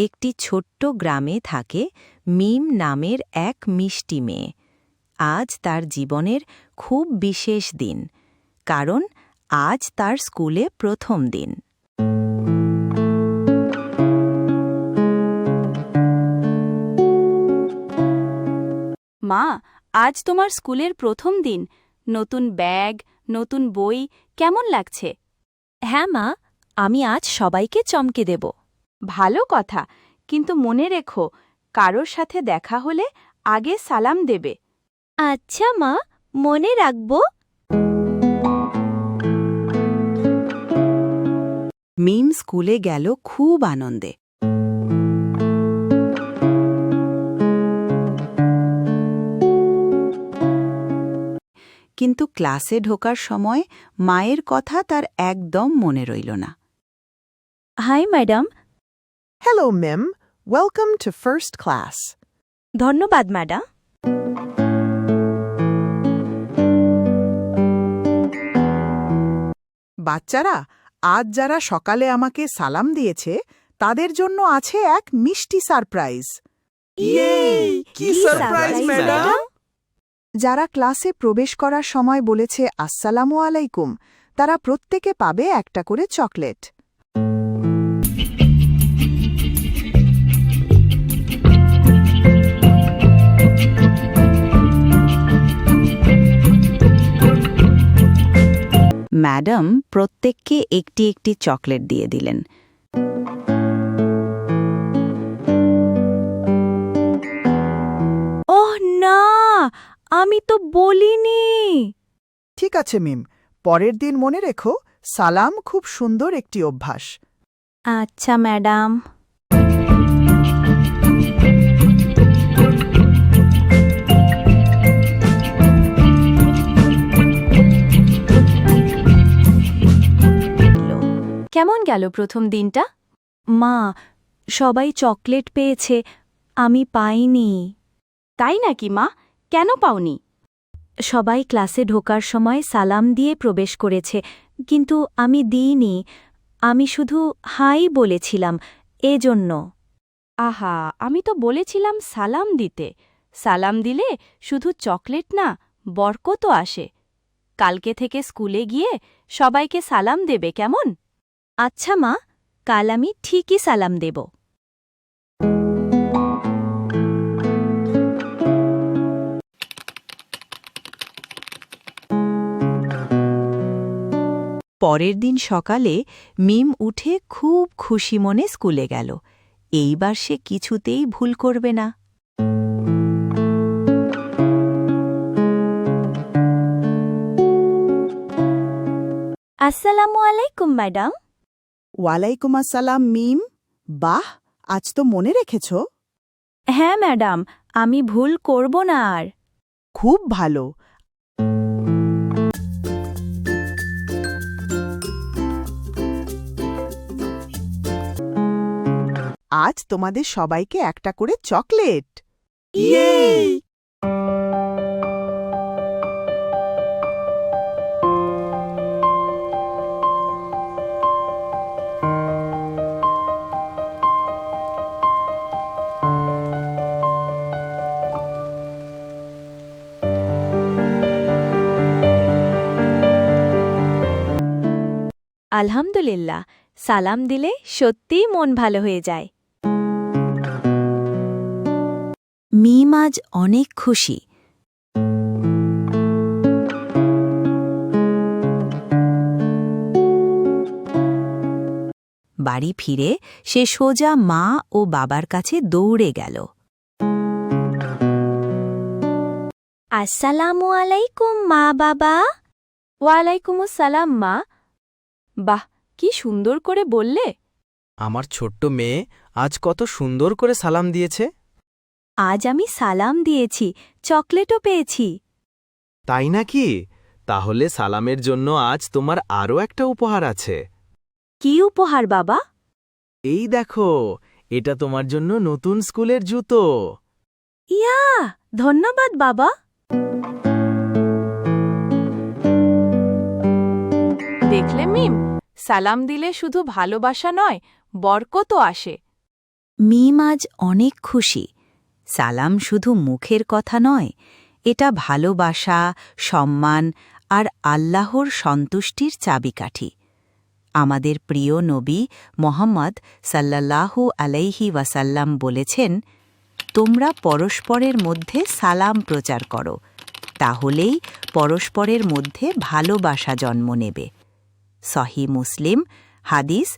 একটি ছোট্ট গ্রামে থাকে মিম নামের এক মিষ্টি মেয়ে। আজ তার জীবনের খুব বিশেষ দিন, কারণ আজ তার স্কুলে প্রথম দিন। মা, আজ তোমার স্কুলের প্রথম দিন। নতুন ব্যাগ, নতুন বই, কেমন লাগছে? হ্যাঁ মা, আমি আজ সবাইকে চমকে দেব। ভালো কথা, কিন্তু মনে রেখো, কারোর সাথে দেখা হলে আগে সালাম দেবে। আচ্ছা মা, মনে রাখব। মিম স্কুলে গেল খুব আনন্দে। কিন্তু ক্লাসে ঢোকার সময় মায়ের কথা তার একদম মনে রইল না। High madam. Hello, Mim. Welcome to first class. ধন্যবাদ ম্যাডাম। বাচ্চারা, আজ যারা সকালে আমাকে সালাম দিয়েছে তাদের জন্য আছে এক মিষ্টি সারপ্রাইজ। কি সারপ্রাইজ ম্যাডাম? যারা ক্লাসে প্রবেশ করার সময় বলেছে আসসালামু আলাইকুম, তারা প্রত্যেকে পাবে একটা করে চকলেট। ম্যাডাম প্রত্যেককে একটি একটি চকলেট দিয়ে দিলেন। ওহ না, আমি তো বলিনি। ঠিক আছে মিম, পরের দিন মনে রেখো, সালাম খুব সুন্দর একটি অভ্যাস। আচ্ছা ম্যাডাম। কেমন গেল প্রথম দিনটা? মা, সবাই চকলেট পেয়েছে, আমি পাইনি। তাই নাকি মা? কেন পাওনি? সবাই ক্লাসে ঢোকার সময় সালাম দিয়ে প্রবেশ করেছে, কিন্তু আমি দিইনি। আমি শুধু হাই বলেছিলাম, এজন্য। আহা, আমি তো বলেছিলাম সালাম দিতে। সালাম দিলে শুধু চকলেট না, বরকতও আসে। কালকে থেকে স্কুলে গিয়ে সবাইকে সালাম দেবে, কেমন? আচ্ছা মা, কাল আমি ঠিকই সালাম দেব। পরের দিন সকালে মিম উঠে খুব খুশি মনে স্কুলে গেল। এইবার সে কিছুতেই ভুল করবে না। আসসালামু আলাইকুম ম্যাডাম। ওয়ালাইকুম আসসালাম মিম। বাহ, আজ তো মনে রেখেছ। হ্যাঁ ম্যাডাম, আমি ভুল করব না আর। খুব ভালো। আজ তোমাদের সবাইকে একটা করে চকলেট। আলহামদুলিল্লাহ, সালাম দিলে সত্যিই মন ভালো হয়ে যায়। মিম আজ অনেক খুশি। বাড়ি ফিরে সে সোজা মা ও বাবার কাছে দৌড়ে গেল। আসসালামু আলাইকুম মা বাবা। ওয়ালাইকুম আসসালাম মা। বাহ, কি সুন্দর করে বললে। আমার ছোট্ট মেয়ে আজ কত সুন্দর করে সালাম দিয়েছে। আজ আমি সালাম দিয়েছি, চকলেটও পেয়েছি। তাই নাকি? তাহলে সালামের জন্য আজ তোমার আরও একটা উপহার আছে। কি উপহার বাবা? এই দেখো, এটা তোমার জন্য নতুন স্কুলের জুতো। ইয়া, ধন্যবাদ বাবা। দেখলে মিম, সালাম দিলে শুধু ভালোবাসা নয়, বরকতও আসে। মিম আজ অনেক খুশি। সালাম শুধু মুখের কথা নয়, এটা ভালোবাসা, সম্মান আর আল্লাহর সন্তুষ্টির চাবিকাঠি। আমাদের প্রিয় নবী মোহাম্মদ সাল্লাল্লাহু আলাইহি ওয়াসাল্লাম বলেছেন, তোমরা পরস্পরের মধ্যে সালাম প্রচার করো, তাহলেই পরস্পরের মধ্যে ভালোবাসা জন্ম নেবে। সহি মুসলিম, হাদিস